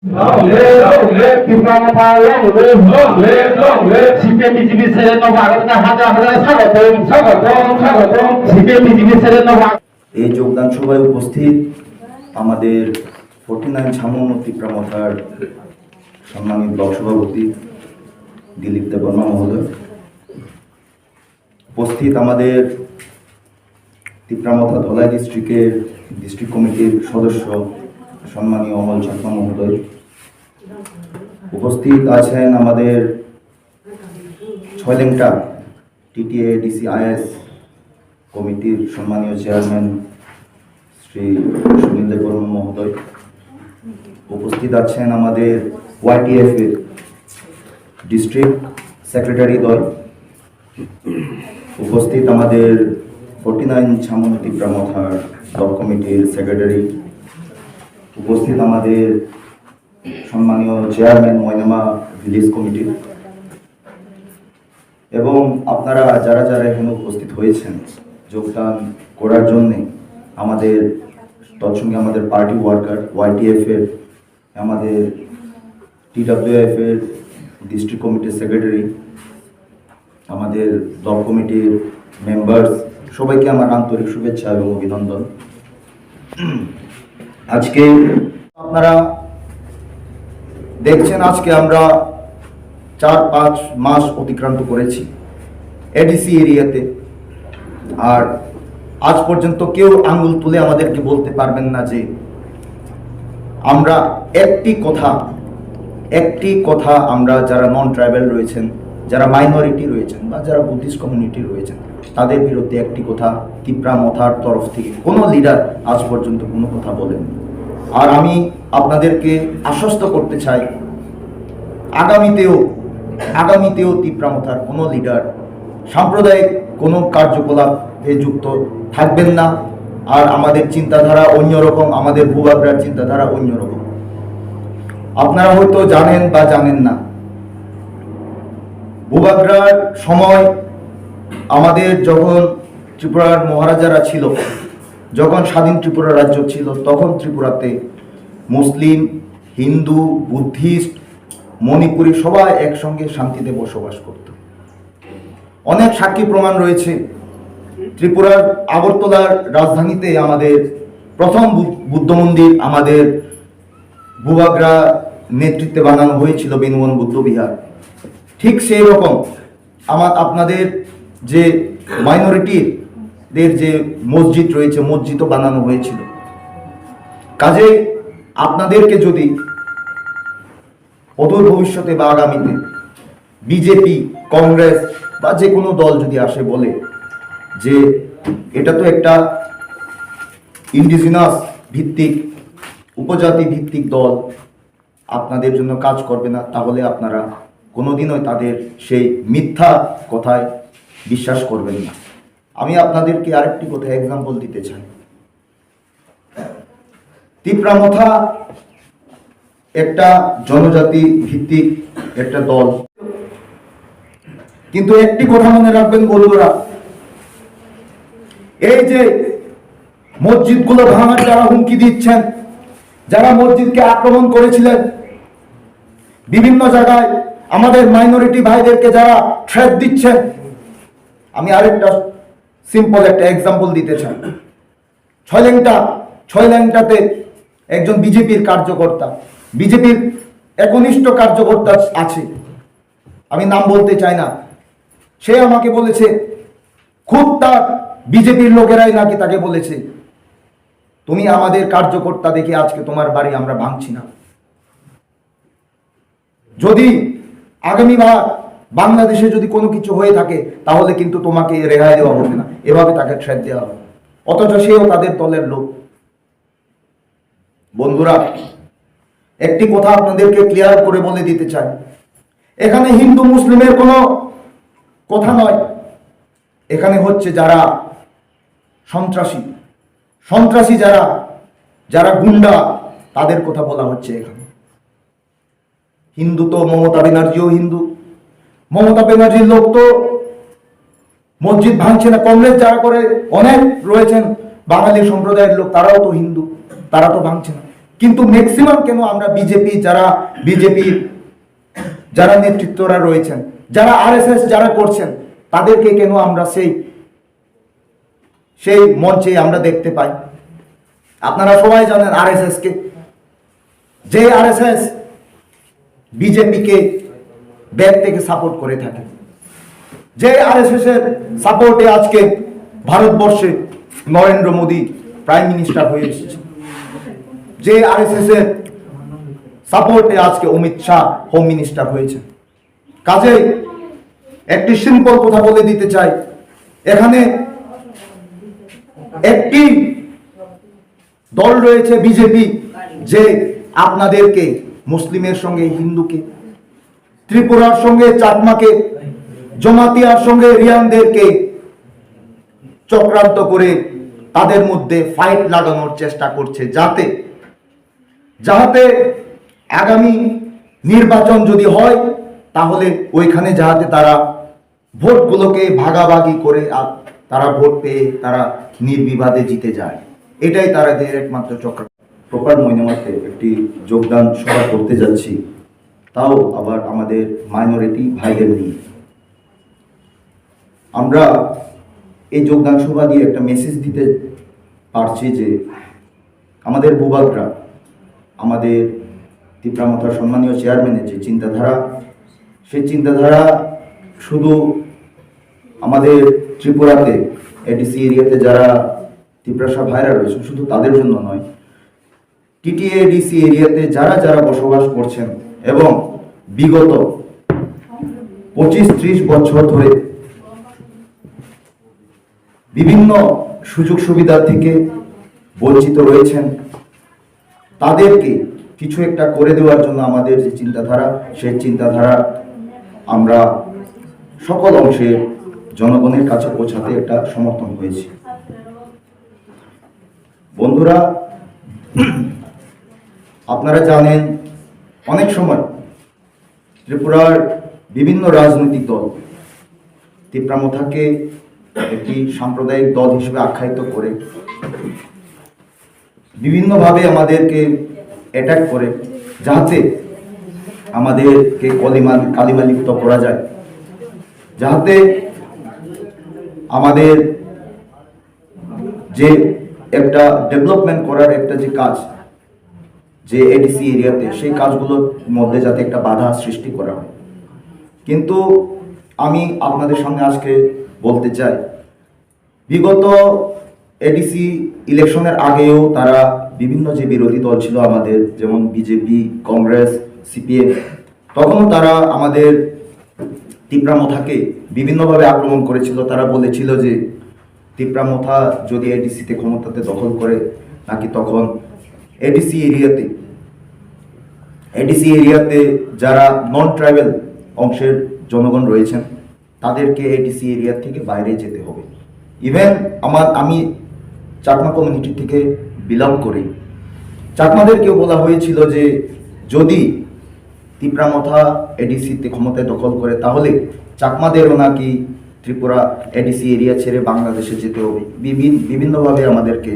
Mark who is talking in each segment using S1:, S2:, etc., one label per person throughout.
S1: Long live, long live, CPM BJP ছেড়ে নবাগতকে হাজার হাজার স্বাগতম স্বাগতম স্বাগতম CPM BJP ছেড়ে নবাগ।
S2: এই যোগদান সভায় উপস্থিত আমাদের 49 ছামন ত্রিপুরামথার সম্মানিত ব্লক সভাপতি দিলীপ দেববর্মা মহোদয়, উপস্থিত আমাদের ত্রিপুরামথা ধলাই ডিস্ট্রিক্টের ডিস্ট্রিক্ট কমিটির সদস্য সম্মানীয় অমল চাকমা মহোদয়, উপস্থিত আছেন আমাদের ছয়লেংটা টিটিএ ডিসিআইএস কমিটির সম্মানীয় চেয়ারম্যান শ্রী সুনীল দেববর্মা মহোদয়, উপস্থিত আছেন আমাদের ওয়াইটিএফ এর ডিস্ট্রিক্ট সেক্রেটারি দল, উপস্থিত আমাদের 49 ছামন ত্রিপুরামথার ব্লক কমিটির সেক্রেটারি, উপস্থিত আমাদের সম্মানীয় চেয়ারম্যান ময়নামা ভিলেজ কমিটি এবং আপনারা যারা যারা এখানে উপস্থিত হয়েছেন যোগদান করার জন্যে, আমাদের তৎসঙ্গে আমাদের পার্টি ওয়ার্কার ওয়াইটিএফ এর, আমাদের টিডব্লিউএফ এর ডিস্ট্রিক্ট কমিটির সেক্রেটারি, আমাদের ব্লক কমিটির মেম্বার্স, সবাইকে আমার আন্তরিক শুভেচ্ছা এবং অভিনন্দন। আজকে আপনারা দেখছেন আজকে আমরা 4-5 মাস অতিক্রান্ত করেছি এডিসি এরিয়াতে, আর আজ পর্যন্ত কেউ আঙ্গুল তুলে আমাদেরকে বলতে পারবেন না যে আমরা একটি কথা আমরা যারা নন ট্রাইবাল রয়েছেন, যারা মাইনরিটি রয়েছেন বা যারা বুদ্ধিস্ট কমিউনিটি রয়েছেন তাদের বিরুদ্ধে একটি কথা ত্রিপুরামথার তরফ থেকে কোনো লিডার আজ পর্যন্ত কোনো কথা বলেন। আর আমি আপনাদেরকে আশ্বস্ত করতে চাই আগামীতেও ত্রিপুরামথার কোনো লিডার সাম্প্রদায়িক কোনো কার্যকলাপে যুক্ত থাকবেন না। আর আমাদের চিন্তাধারা অন্যরকম, আমাদের ভূভাগরার চিন্তাধারা অন্যরকম। আপনারা হয়তো জানেন বা জানেন না, ভূভাগরার সময় আমাদের যখন ত্রিপুরার মহারাজারা ছিল, যখন স্বাধীন ত্রিপুরা রাজ্য ছিল, তখন ত্রিপুরাতে মুসলিম, হিন্দু, বুদ্ধিস্ট, মণিপুরী সবাই একসঙ্গে শান্তিতে বসবাস করত। অনেক সাক্ষী প্রমাণ রয়েছে। ত্রিপুরার আগরতলার রাজধানীতে আমাদের প্রথম বুদ্ধ মন্দির আমাদের ভূভাগরা নেতৃত্বে বানানো হয়েছিল, বেনুবন বুদ্ধ বিহার। ঠিক সেই রকম আপনাদের যে মাইনরিটিদের যে মসজিদ রয়েছে, মসজিদও বানানো হয়েছিল। কাজে আপনাদেরকে যদি অদূর ভবিষ্যতে বা আগামীতে বিজেপি, কংগ্রেস বা যে কোনো দল যদি আসে বলে যে এটা তো একটা ইন্ডিজিনাস ভিত্তিক, উপজাতি ভিত্তিক দল, আপনাদের জন্য কাজ করবে না, তাহলে আপনারা কোনোদিনই তাদের সেই মিথ্যা কথায় বিশ্বাস করবেন না। আমি আপনাদেরকে আরেকটি কথা এক্সাম্পল দিতে চাই। ত্রিপুরামথা একটা জনজাতি ভিত্তিক একটা দল, কিন্তু একটি কথা মনে রাখবেন বন্ধুরা, এই যে মসজিদগুলো ভাঙার যারা হুমকি দিচ্ছেন, যারা মসজিদকে আক্রমণ করেছিলেন, বিভিন্ন জায়গায় আমাদের মাইনরিটি ভাইদেরকে যারা থ্রেট দিচ্ছেন, আমি আরেকটা সিম্পল একটা এক্সাম্পল দিতে চাই। ছয়লেংটাতে একজন বিজেপির কার্যকর্তা, বিজেপির একনিষ্ঠ কার্যকর্তা আছে, আমি নাম বলতে চাই না, সে আমাকে বলেছে, খুব তার বিজেপির লোকেরাই নাকি তাকে বলেছে, তুমি আমাদের কার্যকর্তা দেখে আজকে তোমার বাড়ি আমরা ভাঙছি না। যদি আগামীবার বাংলাদেশে যদি কোনো কিছু হয়ে থাকে তাহলে কিন্তু তোমাকে রেহাই দেওয়া হবে না, এভাবে তাকে থ্রেট দেওয়া হবে। অথচ সেও তাদের দলের লোক। বন্ধুরা, একটি কথা আপনাদেরকে ক্লিয়ার করে বলে দিতে চাই, এখানে হিন্দু মুসলিমের কোনো কথা নয়, এখানে হচ্ছে যারা সন্ত্রাসী যারা গুন্ডা, তাদের কথা বলা হচ্ছে এখানে। হিন্দু তো মমতা ব্যানার্জিও হিন্দু, মমতা ব্যানার্জির লোক তো মসজিদ ভাঙছে না। কংগ্রেস যারা করে অনেক রয়েছেন বাঙালি সম্প্রদায়ের লোক, তারাও তো হিন্দু, তারা তো ভাঙছে না। কিন্তু ম্যাক্সিমাম কেন আমরা বিজেপি যারা নেতৃত্বরা রয়েছেন, যারা আরএসএস যারা করছেন, তাদেরকে কেন আমরা সেই মঞ্চে আমরা দেখতে পাই? আপনারা সবাই জানেন আরএসএস কে, যে আরএসএস বিজেপিকে ব্যাক থেকে সাপোর্ট করে থাকে, যে আরএসএস এর সাপোর্টে আজকে ভারতবর্ষে নরেন্দ্র মোদী প্রাইম মিনিস্টার হয়ে এসেছে, যে আরএসএস এর সাপোর্টে আজকে অমিত শাহ হোম মিনিস্টার হয়েছে। কাজেই একটি সিম্পল কথা বলে দিতে চাই, এখানে একটি দল রয়েছে বিজেপি, যে আপনাদেরকে মুসলিমের সঙ্গে হিন্দুকে, ত্রিপুরার সঙ্গে চাকমাকে, জমাতিয়ার সঙ্গে রিয়ানদেরকে চক্রান্ত করে তাদের মধ্যে ফাইট লাগানোর চেষ্টা করছে, যাহাতে আগামী নির্বাচন যদি হয় তাহলে ওইখানে যাহাতে তারা ভোটগুলোকে ভাগাভাগি করে আর তারা ভোট পেয়ে তারা নির্বিবাদে জিতে যায়। এটাই তাদের একমাত্র চক্র। প্রপার মইনামাতে একটি যোগদান সভা করতে যাচ্ছি, তাও আবার আমাদের মাইনরিটি ভাইদের নিয়ে। আমরা এই যোগদান সভা দিয়ে একটা মেসেজ দিতে পারছি যে আমাদের ভূভাগরা, আমাদের তিপ্রামথার সম্মানীয় চেয়ারম্যানের যে চিন্তাধারা, সেই চিন্তাধারা শুধু আমাদের ত্রিপুরাতে এডিসি এরিয়াতে যারা তিপ্রাসা ভাইরা রয়েছে শুধু তাদের জন্য নয়, টিটিএ এডিসি এরিয়াতে যারা যারা বসবাস করছেন এবং বিগত 25-30 বছর ধরে বিভিন্ন সুযোগ সুবিধা থেকে বঞ্চিত রয়েছেন, তাদেরকে কিছু একটা করে দেওয়ার জন্য আমাদের যে চিন্তাধারা, সেই চিন্তাধারা আমরা সকল অংশে জনগণের কাছে পৌঁছাতে একটা সমর্থন হয়েছি। বন্ধুরা, আপনারা জানেন অনেক সময় ত্রিপুরার বিভিন্ন রাজনৈতিক দল তিপ্রামথাকে একটি সাম্প্রদায়িক দল হিসেবে আখ্যায়িত করে বিভিন্নভাবে আমাদেরকে অ্যাটাক করে, যাতে আমাদেরকে কালিমালিপ্ত করা যায়, যাতে আমাদের যে একটা ডেভেলপমেন্ট করার একটা যে কাজ, যে এডিসি এরিয়াতে, সেই কাজগুলোর মধ্যে যাতে একটা বাধা সৃষ্টি করা হয়। কিন্তু আমি আপনাদের সামনে আজকে বলতে চাই, বিগত এডিসি ইলেকশনের আগেও তারা বিভিন্ন যে বিরোধী দল ছিল আমাদের, যেমন বিজেপি, কংগ্রেস, সিপিএম, তখনও তারা আমাদের তিপ্রামথাকে বিভিন্নভাবে আক্রমণ করেছিল। তারা বলেছিল যে তিপ্রামথা যদি এডিসিতে ক্ষমতাতে দখল করে, নাকি তখন এডিসি এরিয়াতে যারা নন ট্রাইবাল অংশের জনগণ রয়েছেন তাদেরকে এডিসি এরিয়া থেকে বাইরে যেতে হবে। ইভেন আমি চাকমা কমিউনিটি থেকে বিলং করি, চাকমাদেরকেও বলা হয়েছিল যে যদি তিপ্রামথা এডিসিতে ক্ষমতায় দখল করে তাহলে চাকমাদেরও নাকি ত্রিপুরা এডিসি এরিয়া ছেড়ে বাংলাদেশে যেতে হবে। বিভিন্নভাবে আমাদেরকে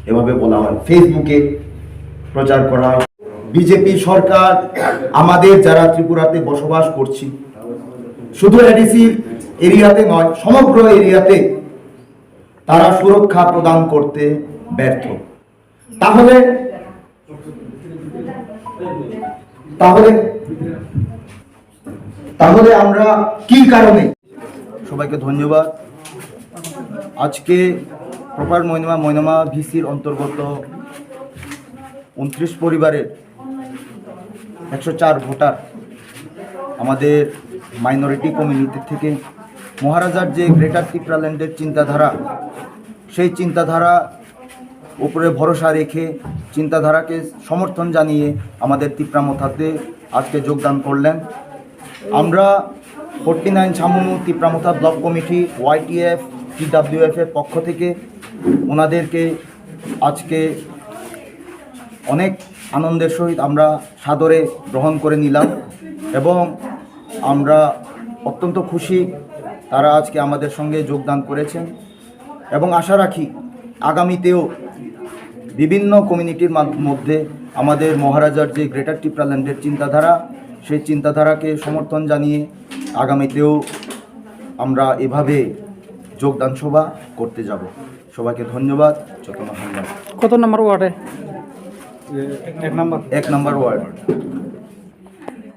S2: এভাবে বলা হয়, ফেসবুকে প্রচার করা হয়। বিজেপি সরকার আমাদের যারা ত্রিপুরাতে বসবাস করছি, শুধু এডিসি এরিয়াতে নয়, সমগ্র এরিয়াতে তারা সুরক্ষা প্রদান করতে ব্যর্থ। তাহলে তাহলে আমরা কি কারণে? সবাইকে ধন্যবাদ। আজকে প্রপার মইনামা ভিসির অন্তর্গত 29 পরিবারের 104 ভোটার আমাদের মাইনরিটি কমিউনিটি থেকে মহারাজার যে গ্রেটার ত্রিপুরাল্যান্ডের চিন্তাধারা, সেই চিন্তাধারা উপরে ভরসা রেখে চিন্তাধারাকে সমর্থন জানিয়ে আমাদের তিপ্রামথাতে আজকে যোগদান করলেন। আমরা 49 Chhamanu Tipra Motha block committee, YTF, TWF এর পক্ষ থেকে ওনাদেরকে আজকে অনেক আনন্দের সহিত আমরা সাদরে গ্রহণ করে নিলাম এবং আমরা অত্যন্ত খুশি তারা আজকে আমাদের সঙ্গে যোগদান করেছেন এবং আশা রাখি আগামীতেও বিভিন্ন কমিউনিটির মধ্যে আমাদের মহারাজার যে গ্রেটার টিপ্রাল্যান্ডের চিন্তাধারা, সেই চিন্তাধারাকে সমর্থন জানিয়ে আগামীতেও আমরা এভাবে যোগদান সভা করতে যাব। সবাইকে ধন্যবাদ। যত ধন্যবাদ।
S3: কত নম্বর ওয়ার্ডে?
S2: 1 নম্বর ওয়ার্ড।